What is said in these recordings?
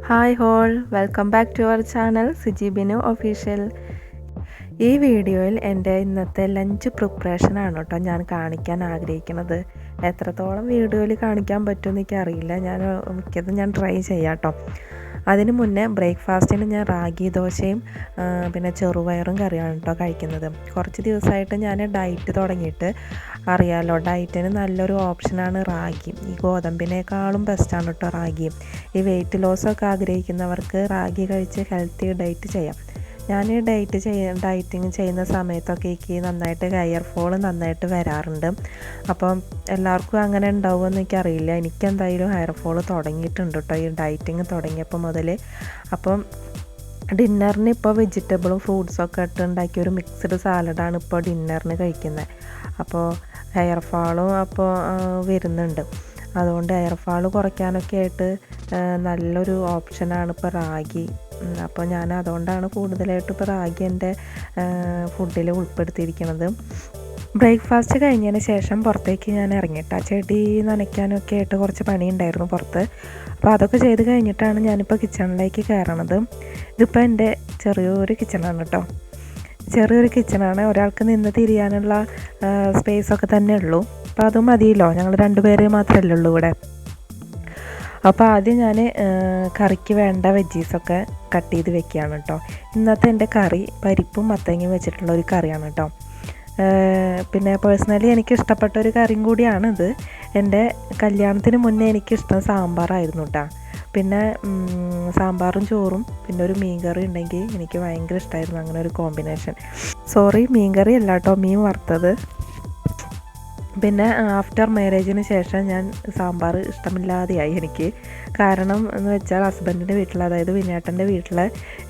Hi all, welcome back to our channel Siji Binu official. ഈ വീഡിയോയിൽ എൻ്റെ ഇന്നത്തെ ലഞ്ച് പ്രിപ്പറേഷനാണ് കേട്ടോ ഞാൻ കാണിക്കാൻ ആഗ്രഹിക്കുന്നത്. എത്രത്തോളം വീഡിയോയിൽ കാണിക്കാൻ പറ്റുമെന്ന് എനിക്കറിയില്ല. മിക്കതും ഞാൻ ട്രൈ ചെയ്യാം കേട്ടോ. അതിന് മുന്നേ ബ്രേക്ക്ഫാസ്റ്റിന് ഞാൻ റാഗി ദോശയും പിന്നെ ചെറുപയറും കറിയാണ് കേട്ടോ കഴിക്കുന്നത്. കുറച്ച് ദിവസമായിട്ട് ഞാൻ ഡയറ്റ് തുടങ്ങിയിട്ട് അറിയാമല്ലോ, ഡയറ്റിന് നല്ലൊരു ഓപ്ഷനാണ് റാഗി. ഈ ഗോതമ്പിനേക്കാളും ബെസ്റ്റാണ് കേട്ടോ റാഗി. ഈ വെയിറ്റ് ലോസൊക്കെ ആഗ്രഹിക്കുന്നവർക്ക് റാഗി കഴിച്ച് ഹെൽത്തി ഡയറ്റ് ചെയ്യാം. ഞാൻ ഡയറ്റിങ് ചെയ്യുന്ന സമയത്തൊക്കെ എനിക്ക് നന്നായിട്ട് ഹെയർ ഫോൾ നന്നായിട്ട് വരാറുണ്ട്. അപ്പം എല്ലാവർക്കും അങ്ങനെ ഉണ്ടാവുമെന്ന് എനിക്കറിയില്ല. എനിക്കെന്തായാലും ഹെയർ ഫോൾ തുടങ്ങിയിട്ടുണ്ട് കേട്ടോ ഈ ഡയറ്റിങ് തുടങ്ങിയപ്പോൾ മുതൽ. അപ്പം ഡിന്നറിന് ഇപ്പോൾ വെജിറ്റബിളും ഫ്രൂട്ട്സൊക്കെ ഇട്ട് ഉണ്ടാക്കിയ ഒരു മിക്സ്ഡ് സാലഡാണ് ഇപ്പോൾ ഡിന്നറിന് കഴിക്കുന്നത്. അപ്പോൾ ഹെയർ ഫാളും അപ്പോൾ വരുന്നുണ്ട്. അതുകൊണ്ട് ഹെയർ ഫാൾ കുറയ്ക്കാനൊക്കെ ആയിട്ട് നല്ലൊരു ഓപ്ഷനാണ് ഇപ്പോൾ റാഗി. അപ്പോൾ ഞാൻ അതുകൊണ്ടാണ് കൂടുതലായിട്ട് ഇപ്പോൾ റാഗി എൻ്റെ ഫുഡിൽ ഉൾപ്പെടുത്തിയിരിക്കുന്നത്. ബ്രേക്ക്ഫാസ്റ്റ് കഴിഞ്ഞതിന് ശേഷം പുറത്തേക്ക് ഞാൻ ഇറങ്ങിയിട്ട് ചെടി നനയ്ക്കാനൊക്കെ ആയിട്ട് കുറച്ച് പണിയുണ്ടായിരുന്നു പുറത്ത്. അപ്പോൾ അതൊക്കെ ചെയ്ത് കഴിഞ്ഞിട്ടാണ് ഞാനിപ്പോൾ കിച്ചണിലേക്ക് കയറണത്. ഇതിപ്പോൾ എൻ്റെ ചെറിയൊരു കിച്ചണാണ് കേട്ടോ. ചെറിയൊരു കിച്ചണാണ്, ഒരാൾക്ക് നിന്ന് തിരിയാനുള്ള സ്പേസൊക്കെ തന്നെ ഉള്ളൂ. അപ്പോൾ അത് മതിയല്ലോ, ഞങ്ങൾ 2 പേര് മാത്രമല്ലേ ഉള്ളൂ ഇവിടെ. അപ്പോൾ ആദ്യം ഞാൻ കറിക്ക് വേണ്ട വെജീസൊക്കെ കട്ട് ചെയ്ത് വെക്കുകയാണ് കേട്ടോ. ഇന്നത്തെ എൻ്റെ കറി പരിപ്പും മത്തങ്ങയും വെച്ചിട്ടുള്ള ഒരു കറിയാണ് കേട്ടോ. പിന്നെ പേഴ്സണലി എനിക്ക് ഇഷ്ടപ്പെട്ട ഒരു കറിയും കൂടിയാണിത്. എൻ്റെ കല്യാണത്തിന് മുന്നേ എനിക്കിഷ്ടം സാമ്പാറായിരുന്നു കേട്ടോ. പിന്നെ സാമ്പാറും ചോറും പിന്നെ ഒരു മീൻ കറി ഉണ്ടെങ്കിൽ എനിക്ക് ഭയങ്കര ഇഷ്ടമായിരുന്നു അങ്ങനെ ഒരു കോമ്പിനേഷൻ. മീൻ കറി അല്ല കേട്ടോ, മീൻ വറുത്തത്. പിന്നെ ആഫ്റ്റർ മാരേജിന് ശേഷം ഞാൻ സാമ്പാർ ഇഷ്ടമില്ലാതെയായി എനിക്ക്. കാരണം എന്ന് വെച്ചാൽ ഹസ്ബൻഡിൻ്റെ വീട്ടിൽ, അതായത് വിനേട്ടൻ്റെ വീട്ടിൽ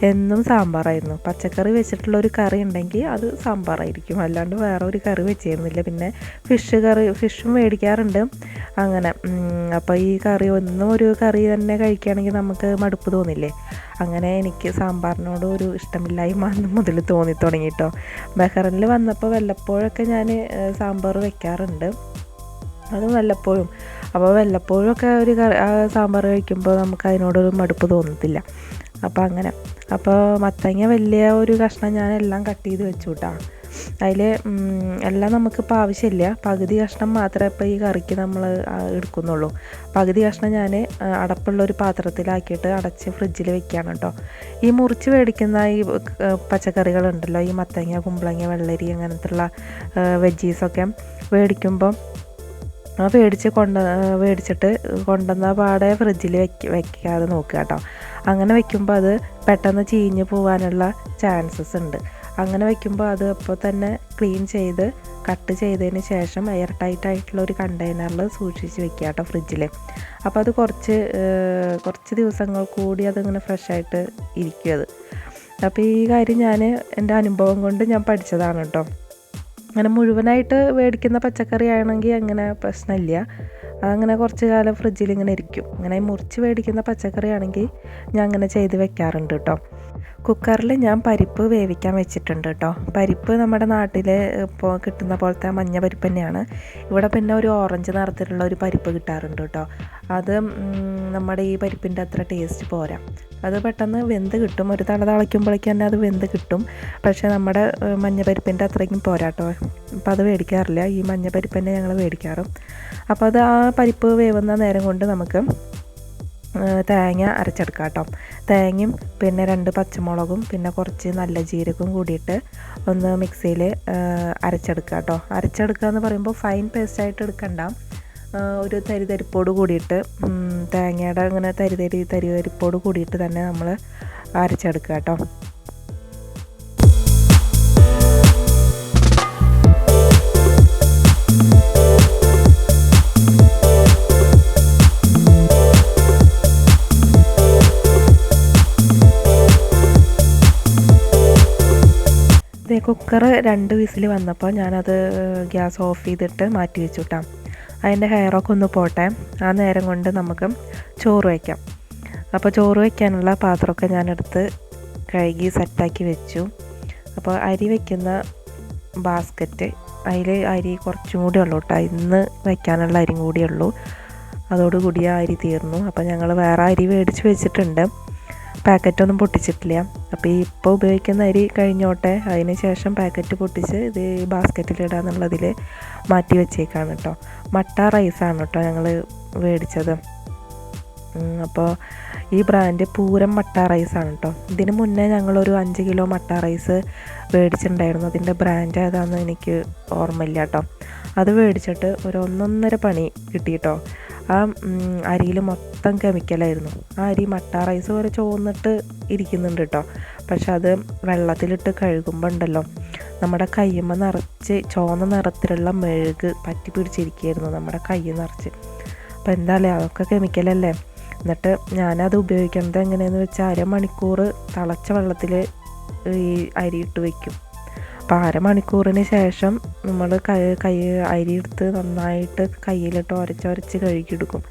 എന്നും സാമ്പാറായിരുന്നു. പച്ചക്കറി വെച്ചിട്ടുള്ളൊരു കറി ഉണ്ടെങ്കിൽ അത് സാമ്പാറായിരിക്കും, അല്ലാണ്ട് വേറെ ഒരു കറി വെച്ചിരുന്നില്ല. പിന്നെ ഫിഷും മേടിക്കാറുണ്ട് അങ്ങനെ. അപ്പോൾ ഈ കറി ഒന്നും ഒരു കറി തന്നെ കഴിക്കുകയാണെങ്കിൽ നമുക്ക് മടുപ്പ് തോന്നില്ലേ. അങ്ങനെ എനിക്ക് സാമ്പാറിനോട് ഒരു ഇഷ്ടമില്ലായ്മ മുതൽ തോന്നി തുടങ്ങി കേട്ടോ. ബഹ്റൈനിൽ വന്നപ്പോൾ വല്ലപ്പോഴൊക്കെ ഞാൻ സാമ്പാർ വെക്കാറുണ്ട്, അത് വല്ലപ്പോഴും. അപ്പോൾ വല്ലപ്പോഴൊക്കെ ഒരു സാമ്പാർ കഴിക്കുമ്പോൾ നമുക്ക് അതിനോടൊരു മടുപ്പ് തോന്നത്തില്ല. അപ്പോൾ മത്തങ്ങ വലിയ ഒരു കഷ്ണം ഞാൻ എല്ലാം കട്ട് ചെയ്ത് വെച്ചു കേട്ടോ. അതിൽ എല്ലാം നമുക്കിപ്പോൾ ആവശ്യമില്ല, പകുതി കഷ്ണം മാത്രമേ ഇപ്പോൾ ഈ കറിക്ക് നമ്മൾ എടുക്കുന്നുള്ളൂ. പകുതി കഷ്ണം ഞാൻ അടപ്പുള്ളൊരു പാത്രത്തിലാക്കിയിട്ട് അടച്ച് ഫ്രിഡ്ജിൽ വെക്കുകയാണ് കേട്ടോ. ഈ മുറിച്ച് മേടിക്കുന്ന ഈ പച്ചക്കറികളുണ്ടല്ലോ, ഈ മത്തങ്ങ, കുമ്പളങ്ങ, വെള്ളരി അങ്ങനത്തുള്ള വെജീസൊക്കെ മേടിക്കുമ്പം മേടിച്ചിട്ട് കൊണ്ടുവന്ന പാടെ ഫ്രിഡ്ജിൽ വെക്കാതെ നോക്കുക കേട്ടോ. അങ്ങനെ വെക്കുമ്പോൾ അത് പെട്ടെന്ന് ചീഞ്ഞ് പോകാനുള്ള ചാൻസസ് ഉണ്ട്. അങ്ങനെ വെക്കുമ്പോൾ അത് അപ്പോൾ തന്നെ ക്ലീൻ ചെയ്ത് കട്ട് ചെയ്തതിന് ശേഷം എയർ ടൈറ്റ് ആയിട്ടുള്ള ഒരു കണ്ടെയ്നറിൽ സൂക്ഷിച്ച് വെക്കുക കേട്ടോ ഫ്രിഡ്ജിൽ. അപ്പോൾ അത് കുറച്ച് ദിവസങ്ങൾ കൂടി അതിങ്ങനെ ഫ്രഷായിട്ട് ഇരിക്കും അത്. അപ്പോൾ ഈ കാര്യം ഞാൻ എൻ്റെ അനുഭവം കൊണ്ട് ഞാൻ പഠിച്ചതാണ് കേട്ടോ. അങ്ങനെ മുഴുവനായിട്ട് മേടിക്കുന്ന പച്ചക്കറി ആണെങ്കിൽ അങ്ങനെ പ്രശ്നമില്ല, അതങ്ങനെ കുറച്ച് കാലം ഫ്രിഡ്ജിൽ ഇങ്ങനെ ഇരിക്കും. അങ്ങനെ മുറിച്ച് മേടിക്കുന്ന പച്ചക്കറി ആണെങ്കിൽ ഞാൻ അങ്ങനെ ചെയ്ത് വെക്കാറുണ്ട് കേട്ടോ. കുക്കറിൽ ഞാൻ പരിപ്പ് വേവിക്കാൻ വെച്ചിട്ടുണ്ട് കേട്ടോ. പരിപ്പ് നമ്മുടെ നാട്ടിൽ ഇപ്പോൾ കിട്ടുന്ന പോലത്തെ മഞ്ഞ പരിപ്പ് തന്നെയാണ്. ഇവിടെ പിന്നെ ഒരു ഓറഞ്ച് നിറത്തിലുള്ള ഒരു പരിപ്പ് കിട്ടാറുണ്ട് കേട്ടോ. അത് നമ്മുടെ ഈ പരിപ്പിൻ്റെ അത്ര ടേസ്റ്റ് പോരാ. അത് പെട്ടെന്ന് വെന്ത് കിട്ടും, ഒരു തിളയ്ക്കുമ്പോഴേക്കും തന്നെ അത് വെന്ത് കിട്ടും. പക്ഷേ നമ്മുടെ മഞ്ഞ പരിപ്പിൻ്റെ അത്രയ്ക്കും പോരാ കേട്ടോ. അപ്പോൾ അത് മേടിക്കാറില്ല, ഈ മഞ്ഞ പരിപ്പ് തന്നെ ഞങ്ങൾ മേടിക്കാറും. അപ്പോൾ അത് ആ പരിപ്പ് വേവുന്ന നേരം കൊണ്ട് നമുക്ക് തേങ്ങ അരച്ചെടുക്കാം കേട്ടോ. തേങ്ങയും പിന്നെ 2 പച്ചമുളകും പിന്നെ കുറച്ച് നല്ല ജീരകവും കൂടിയിട്ട് ഒന്ന് മിക്സിയിൽ അരച്ചെടുക്കുക കേട്ടോ. അരച്ചെടുക്കുക എന്ന് പറയുമ്പോൾ ഫൈൻ പേസ്റ്റായിട്ട് എടുക്കണ്ട, ഒരു തരിതരിപ്പോട് കൂടിയിട്ട് തേങ്ങയുടെ അങ്ങനെ തരിതരിപ്പോട് കൂടിയിട്ട് തന്നെ നമ്മൾ അരച്ചെടുക്കുക കേട്ടോ. കുക്കർ 2 വിസിൽ വന്നപ്പോൾ ഞാനത് ഗ്യാസ് ഓഫ് ചെയ്തിട്ട് മാറ്റി വെച്ചു കേട്ടോ. അതിൻ്റെ ഹെയറൊക്കെ ഒന്ന് പോട്ടെ. ആ നേരം കൊണ്ട് നമുക്ക് ചോറ് വയ്ക്കാം. അപ്പോൾ ചോറ് വയ്ക്കാനുള്ള പാത്രമൊക്കെ ഞാനെടുത്ത് കഴുകി സെറ്റാക്കി വെച്ചു. അപ്പോൾ അരി വയ്ക്കുന്ന ബാസ്ക്കറ്റ്, അതിൽ അരി കുറച്ചും കൂടി ഉള്ളൂ കേട്ടോ, ഇന്ന് വയ്ക്കാനുള്ള അരിയും കൂടി ഉള്ളൂ. അതോടുകൂടി ആ അരി തീർന്നു. അപ്പോൾ ഞങ്ങൾ വേറെ അരി മേടിച്ച് വെച്ചിട്ടുണ്ട്, പാക്കറ്റൊന്നും പൊട്ടിച്ചിട്ടില്ല. അപ്പോൾ ഈ ഇപ്പോൾ ഉപയോഗിക്കുന്ന അരി കഴിഞ്ഞോട്ടെ, അതിന് ശേഷം പാക്കറ്റ് പൊട്ടിച്ച് ഇത് ബാസ്ക്കറ്റിലിടാന്നുള്ളതിൽ മാറ്റി വെച്ചേക്കാണ് കേട്ടോ. മട്ട റൈസാണ് കേട്ടോ ഞങ്ങൾ മേടിച്ചത്. അപ്പോൾ ഈ ബ്രാൻഡ് പൂരം മട്ട റൈസാണ് കേട്ടോ. ഇതിന് മുന്നേ ഞങ്ങളൊരു 5 കിലോ മട്ട റൈസ് മേടിച്ചിട്ടുണ്ടായിരുന്നു. അതിൻ്റെ ബ്രാൻഡ് ഏതാണെന്ന് എനിക്ക് ഓർമ്മയില്ല കേട്ടോ. അത് മേടിച്ചിട്ട് ഒരു 1.5 പണി കിട്ടി കേട്ടോ. ആ അരിയിൽ മൊത്തം കെമിക്കലായിരുന്നു. ആ അരി മട്ട റൈസ് വരെ ചുവന്നിട്ട് ഇരിക്കുന്നുണ്ട് കേട്ടോ. പക്ഷെ അത് വെള്ളത്തിലിട്ട് കഴുകുമ്പോൾ ഉണ്ടല്ലോ, നമ്മുടെ കയ്യുമ്മ നിറച്ച് ചുവന്ന നിറത്തിലുള്ള മെഴുക് പറ്റി പിടിച്ചിരിക്കുകയായിരുന്നു നമ്മുടെ കൈ നിറച്ച്. അപ്പോൾ എന്താല്ലേ, അതൊക്കെ കെമിക്കലല്ലേ. എന്നിട്ട് ഞാനത് ഉപയോഗിക്കുന്നത് എങ്ങനെയെന്ന് വെച്ചാൽ അരമണിക്കൂർ തിളച്ച വെള്ളത്തിൽ ഈ അരി ഇട്ട് വയ്ക്കും. അപ്പോൾ അരമണിക്കൂറിന് ശേഷം നമ്മൾ അരി എടുത്ത് നന്നായിട്ട് കയ്യിലിട്ട് ഉരച്ച് കഴുകിയെടുക്കും.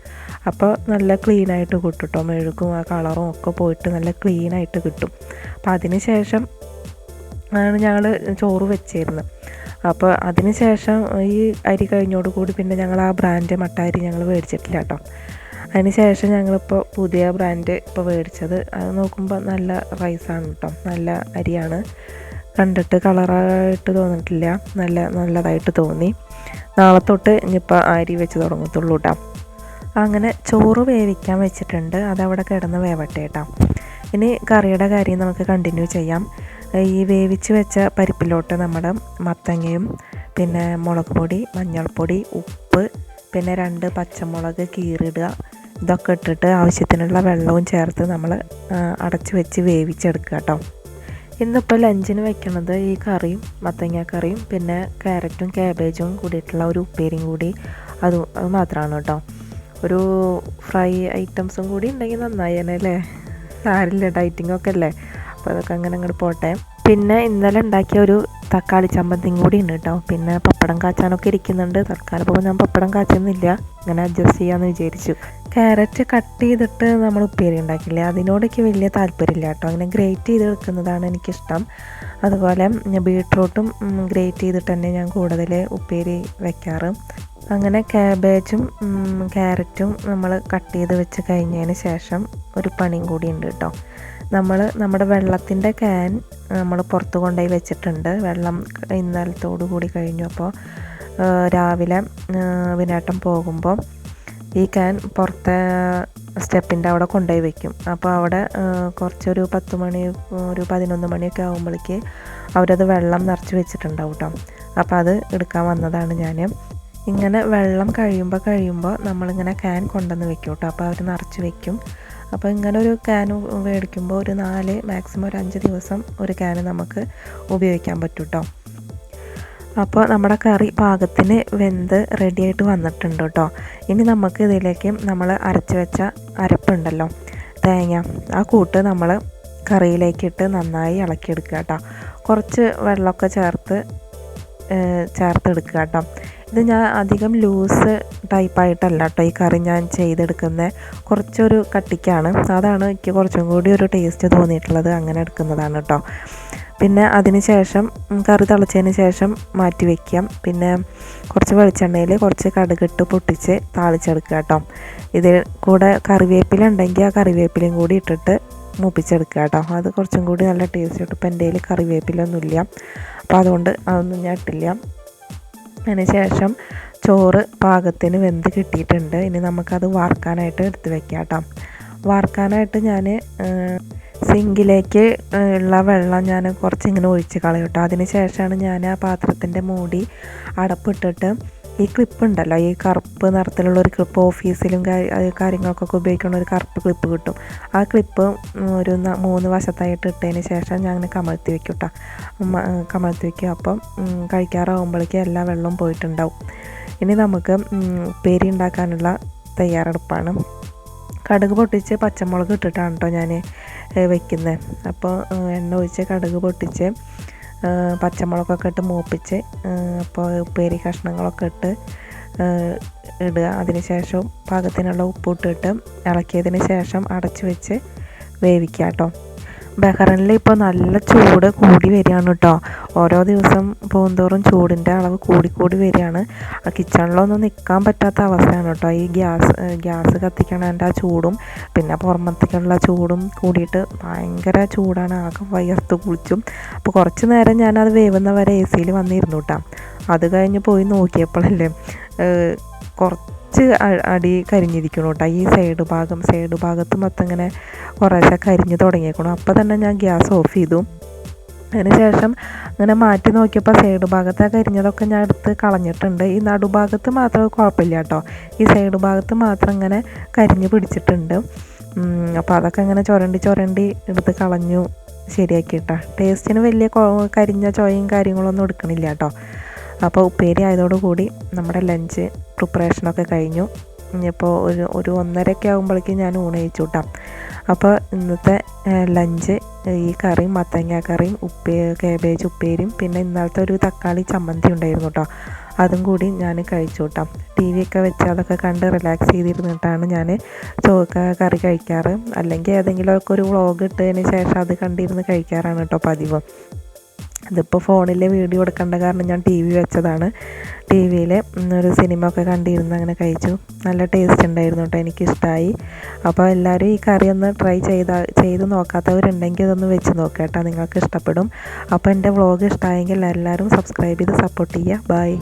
അപ്പോൾ നല്ല ക്ലീനായിട്ട് കിട്ടും കേട്ടോ. മെഴുകും ആ കളറും ഒക്കെ പോയിട്ട് നല്ല ക്ലീനായിട്ട് കിട്ടും. അപ്പോൾ അതിന് ശേഷം ആണ് ഞങ്ങൾ ചോറ് വെച്ചിരുന്നത്. അപ്പോൾ അതിന് ശേഷം ഈ അരി കഴിഞ്ഞോടുകൂടി പിന്നെ ഞങ്ങൾ ആ ബ്രാൻഡ് മട്ട അരി ഞങ്ങൾ മേടിച്ചിട്ടില്ല കേട്ടോ. അതിന് ശേഷം ഞങ്ങളിപ്പോൾ പുതിയ ബ്രാൻഡ് ഇപ്പോൾ മേടിച്ചത്, അത് നോക്കുമ്പോൾ നല്ല റൈസാണ് കേട്ടോ, നല്ല അരിയാണ്. കണ്ടിട്ട് കളറായിട്ട് തോന്നിയിട്ടില്ല, നല്ലതായിട്ട് തോന്നി. നാളെ തൊട്ട് ഇനിയിപ്പോൾ അരി വെച്ച് തുടങ്ങത്തുള്ളൂ കേട്ടോ. അങ്ങനെ ചോറ് വേവിക്കാൻ വെച്ചിട്ടുണ്ട്, അതവിടെ കിടന്ന് വേവട്ടെ കേട്ടോ. ഇനി കറിയുടെ കാര്യം നമുക്ക് കണ്ടിന്യൂ ചെയ്യാം. ഈ വേവിച്ച് വെച്ച പരിപ്പിലോട്ട് നമ്മുടെ മത്തങ്ങയും പിന്നെ മുളക് പൊടി, മഞ്ഞൾപ്പൊടി, ഉപ്പ്, പിന്നെ 2 പച്ചമുളക് കീറിടുക, ഇതൊക്കെ ഇട്ടിട്ട് ആവശ്യത്തിനുള്ള വെള്ളവും ചേർത്ത് നമ്മൾ അടച്ച് വെച്ച് വേവിച്ചെടുക്കുക കേട്ടോ. ഇന്നിപ്പോൾ ലഞ്ചിന് വെക്കണത് ഈ കറിയും മത്തങ്ങ കറിയും പിന്നെ ക്യാരറ്റും ക്യാബേജും കൂടിയിട്ടുള്ള ഒരു ഉപ്പേരിയും കൂടി, അത് മാത്രമാണ് കേട്ടോ. ഒരു ഫ്രൈ ഐറ്റംസും കൂടി ഉണ്ടെങ്കിൽ നന്നായേനെ അല്ലേ. ആരില്ല, ഡയറ്റിങ്ങൊക്കെ അല്ലേ, അപ്പോൾ അതൊക്കെ അങ്ങനെ അങ്ങോട്ട് പോട്ടെ. പിന്നെ ഇന്നലെ ഉണ്ടാക്കിയ ഒരു തക്കാളി ചമ്മന്തിയും കൂടി ഉണ്ട് കേട്ടോ. പിന്നെ പപ്പടം കാച്ചാനൊക്കെ ഇരിക്കുന്നുണ്ട്. തൽക്കാലം ഇപ്പോൾ ഞാൻ പപ്പടം കാച്ചുന്നില്ല, അങ്ങനെ അഡ്ജസ്റ്റ് ചെയ്യാമെന്ന് വിചാരിച്ചു. ക്യാരറ്റ് കട്ട് ചെയ്തിട്ട് നമ്മൾ ഉപ്പേരി ഉണ്ടാക്കില്ലേ, അതിനോടൊക്കെ വലിയ താല്പര്യമില്ല കേട്ടോ. അങ്ങനെ ഗ്രേറ്റ് ചെയ്ത് എടുക്കുന്നതാണ് എനിക്കിഷ്ടം. അതുപോലെ ബീട്രൂട്ടും ഗ്രേറ്റ് ചെയ്തിട്ട് തന്നെ ഞാൻ കൂടുതൽ ഉപ്പേരി വയ്ക്കാറ്. അങ്ങനെ ക്യാബേജും ക്യാരറ്റും നമ്മൾ കട്ട് ചെയ്ത് വെച്ച് കഴിഞ്ഞതിന് ശേഷം ഒരു പണിയും കൂടി ഉണ്ട് കേട്ടോ. നമ്മുടെ വെള്ളത്തിൻ്റെ ക്യാൻ നമ്മൾ പുറത്ത് കൊണ്ടുപോയി വെച്ചിട്ടുണ്ട്. വെള്ളം ഇന്നലത്തോടു കൂടി കഴിഞ്ഞു. അപ്പോൾ രാവിലെ വിനാട്ടം പോകുമ്പോൾ ഈ ക്യാൻ പുറത്തെ സ്റ്റെപ്പിൻ്റെ അവിടെ കൊണ്ടുപോയി വയ്ക്കും. അപ്പോൾ അവിടെ കുറച്ചൊരു 10 മണി ഒരു 11 മണിയൊക്കെ ആകുമ്പോഴേക്ക് അവരത് വെള്ളം നിറച്ച് വെച്ചിട്ടുണ്ടാവും കേട്ടോ. അപ്പോൾ അത് എടുക്കാൻ വന്നതാണ് ഞാൻ. ഇങ്ങനെ വെള്ളം കഴിയുമ്പോൾ നമ്മളിങ്ങനെ ക്യാൻ കൊണ്ടുവന്ന് വെക്കും കേട്ടോ. അപ്പോൾ അവർ നിറച്ച് വെക്കും. അപ്പോൾ ഇങ്ങനെ ഒരു ക്യാൻ മേടിക്കുമ്പോൾ ഒരു 4 മാക്സിമം ഒരു 5 ദിവസം ഒരു ക്യാൻ നമുക്ക് ഉപയോഗിക്കാൻ പറ്റും കേട്ടോ. അപ്പോൾ നമ്മുടെ കറി പാകത്തിന് വെന്ത് റെഡിയായിട്ട് വന്നിട്ടുണ്ട് കേട്ടോ. ഇനി നമുക്ക് ഇതിലേക്ക് നമ്മൾ അരച്ച് വെച്ച അരപ്പുണ്ടല്ലോ, തേങ്ങ, ആ കൂട്ട് നമ്മൾ കറിയിലേക്കിട്ട് നന്നായി ഇളക്കിയെടുക്കുക കേട്ടോ. കുറച്ച് വെള്ളമൊക്കെ ചേർത്തെടുക്കുക കേട്ടോ. ഇത് ഞാൻ അധികം ലൂസ് ടൈപ്പായിട്ടല്ല കേട്ടോ ഈ കറി ഞാൻ ചെയ്തെടുക്കുന്നത്, കുറച്ചൊരു കട്ടിക്കാണ്. അതാണ് എനിക്ക് കുറച്ചും കൂടി ഒരു ടേസ്റ്റ് തോന്നിയിട്ടുള്ളത്, അങ്ങനെ എടുക്കുന്നതാണ് കേട്ടോ. പിന്നെ അതിന് ശേഷം കറി തിളച്ചതിന് ശേഷം മാറ്റി വയ്ക്കാം. പിന്നെ കുറച്ച് വെളിച്ചെണ്ണയിൽ കുറച്ച് കടുകിട്ട് പൊട്ടിച്ച് താളിച്ചെടുക്കുക കേട്ടോ. ഇതിൽ കൂടെ കറിവേപ്പില ഉണ്ടെങ്കിൽ ആ കറിവേപ്പിലയും കൂടി ഇട്ടിട്ട് മൂപ്പിച്ചെടുക്കുക കേട്ടോ. അത് കുറച്ചും കൂടി നല്ല ടേസ്റ്റ് കിട്ടും. ഇപ്പം എൻ്റെ കയ്യിൽ കറിവേപ്പിലൊന്നുമില്ല, അപ്പോൾ അതുകൊണ്ട് അതൊന്നും ഞാൻ ഇട്ടില്ല. അതിന് ശേഷം ചോറ് പാകത്തിന് വെന്ത് കിട്ടിയിട്ടുണ്ട്. ഇനി നമുക്കത് വാർക്കാനായിട്ട് എടുത്ത് വെക്കാം കേട്ടോ. വാർക്കാനായിട്ട് ഞാൻ സിങ്കിലേക്ക് ഉള്ള വെള്ളം ഞാൻ കുറച്ചിങ്ങനെ ഒഴിച്ച് കളയും കേട്ടോ. അതിന് ശേഷമാണ് ഞാൻ ആ പാത്രത്തിൻ്റെ മൂടി അടപ്പിട്ടിട്ട് ഈ ക്ലിപ്പ് ഉണ്ടല്ലോ, ഈ കറുപ്പ് നിറത്തിലുള്ള ഒരു ക്ലിപ്പ്, ഓഫീസിലും കാര്യങ്ങൾക്കൊക്കെ ഉപയോഗിക്കുന്ന ഒരു കറുപ്പ് ക്ലിപ്പ് കിട്ടും. ആ ക്ലിപ്പ് ഒരു 3 വശത്തായിട്ട് ഇട്ടതിന് ശേഷം ഞാൻ അങ്ങനെ കമഴ്ത്തി വയ്ക്കും കേട്ടോ. കമഴ്ത്തി വയ്ക്കും. അപ്പം കഴിക്കാറാകുമ്പോഴേക്കും എല്ലാ വെള്ളവും പോയിട്ടുണ്ടാവും. ഇനി നമുക്ക് ഉപ്പേരി ഉണ്ടാക്കാനുള്ള തയ്യാറെടുപ്പാണ്. കടുക് പൊട്ടിച്ച് പച്ചമുളക് ഇട്ടിട്ടാണ് കേട്ടോ ഞാൻ വയ്ക്കുന്നത്. അപ്പോൾ എണ്ണ ഒഴിച്ച് കടുക് പൊട്ടിച്ച് പച്ചമുളകൊക്കെ ഇട്ട് മൂപ്പിച്ച് അപ്പോൾ ഉപ്പേരി കഷ്ണങ്ങളൊക്കെ ഇട്ട് ഇടുക. അതിന് ശേഷം പാകത്തിനുള്ള ഉപ്പിട്ടിട്ട് ഇളക്കിയതിന് ശേഷം അടച്ച് വെച്ച് വേവിക്കുക കേട്ടോ. ബഹ്റൈനിൽ ഇപ്പോൾ നല്ല ചൂട് കൂടി വരികയാണ് കേട്ടോ. ഓരോ ദിവസം പോകുന്തോറും ചൂടിൻ്റെ അളവ് കൂടി വരികയാണ്. കിച്ചണിലൊന്നും നിൽക്കാൻ പറ്റാത്ത അവസ്ഥയാണ് കേട്ടോ. ഈ ഗ്യാസ് കത്തിക്കണതിൻ്റെ ആ ചൂടും പിന്നെ പുറമത്തേക്കുള്ള ചൂടും കൂടിയിട്ട് ഭയങ്കര ചൂടാണ്. ആകെ വയർത്ത് കുളിച്ചും. അപ്പോൾ കുറച്ച് നേരം ഞാനത് വേവുന്ന വരെ എ സിയിൽ വന്നിരുന്നു കേട്ടോ. അത് കഴിഞ്ഞ് പോയി നോക്കിയപ്പോഴല്ലേ കുറച്ച് അടി കരിഞ്ഞിരിക്കണം കേട്ടോ. ഈ സൈഡ് ഭാഗത്ത് മൊത്തം ഇങ്ങനെ കുറേശ്ശെ കരിഞ്ഞ് തുടങ്ങിയേക്കണം. അപ്പോൾ തന്നെ ഞാൻ ഗ്യാസ് ഓഫ് ചെയ്തു. അതിന് ശേഷം അങ്ങനെ മാറ്റി നോക്കിയപ്പോൾ സൈഡ് ഭാഗത്തെ കരിഞ്ഞതൊക്കെ ഞാൻ എടുത്ത് കളഞ്ഞിട്ടുണ്ട്. ഈ നടുഭാഗത്ത് മാത്രം കുഴപ്പമില്ല കേട്ടോ. ഈ സൈഡ് ഭാഗത്ത് മാത്രം ഇങ്ങനെ കരിഞ്ഞ് പിടിച്ചിട്ടുണ്ട്. അപ്പോൾ അതൊക്കെ ഇങ്ങനെ ചുരണ്ടി എടുത്ത് കളഞ്ഞു, ശരിയാക്കിയിട്ടാ. ടേസ്റ്റിന് വലിയ കരിഞ്ഞ ചോയും കാര്യങ്ങളൊന്നും എടുക്കണില്ല കേട്ടോ. അപ്പോൾ ഉപ്പേരി ആയതോടുകൂടി നമ്മുടെ ലഞ്ച് പ്രിപ്പറേഷനൊക്കെ കഴിഞ്ഞു. ഇനിയിപ്പോൾ ഒരു 1:30 ആകുമ്പോഴേക്കും ഞാൻ ഊണ് കഴിച്ചു കൂട്ടാം. അപ്പോൾ ഇന്നത്തെ ലഞ്ച് ഈ കറിയും മത്തങ്ങ കറിയും കാബേജ് ഉപ്പേരിയും പിന്നെ ഇന്നലത്തെ ഒരു തക്കാളി ചമ്മന്തി ഉണ്ടായിരുന്നു കേട്ടോ. അതും കൂടി ഞാൻ കഴിച്ചു കൂട്ടാം. ടി വി ഒക്കെ വെച്ച് അതൊക്കെ കണ്ട് റിലാക്സ് ചെയ്തിരുന്നിട്ടാണ് ഞാൻ കറി കഴിക്കാറ്. അല്ലെങ്കിൽ ഏതെങ്കിലുമൊക്കെ ഒരു വ്ളോഗ് ഇട്ടതിന് ശേഷം അത് കണ്ടിരുന്ന് കഴിക്കാറാണ് കേട്ടോ പതിവ്. ഇതിപ്പോൾ ഫോണിൽ വീഡിയോ എടുക്കേണ്ട കാരണം ഞാൻ ടി വി വെച്ചതാണ്. ടി വിയിൽ ഒരു സിനിമ ഒക്കെ കണ്ടിരുന്ന് അങ്ങനെ കഴിച്ചു. നല്ല ടേസ്റ്റ് ഉണ്ടായിരുന്നു കേട്ടോ, എനിക്കിഷ്ടമായി. അപ്പോൾ എല്ലാവരും ഈ കറി ഒന്ന് ട്രൈ ചെയ്ത് നോക്കാത്തവരുണ്ടെങ്കിൽ ഇതൊന്ന് വെച്ച് നോക്കുക കേട്ടോ, നിങ്ങൾക്ക് ഇഷ്ടപ്പെടും. അപ്പോൾ എൻ്റെ വ്ളോഗ് ഇഷ്ടമായെങ്കിൽ എല്ലാവരും സബ്സ്ക്രൈബ് ചെയ്ത് സപ്പോർട്ട് ചെയ്യുക. ബൈ.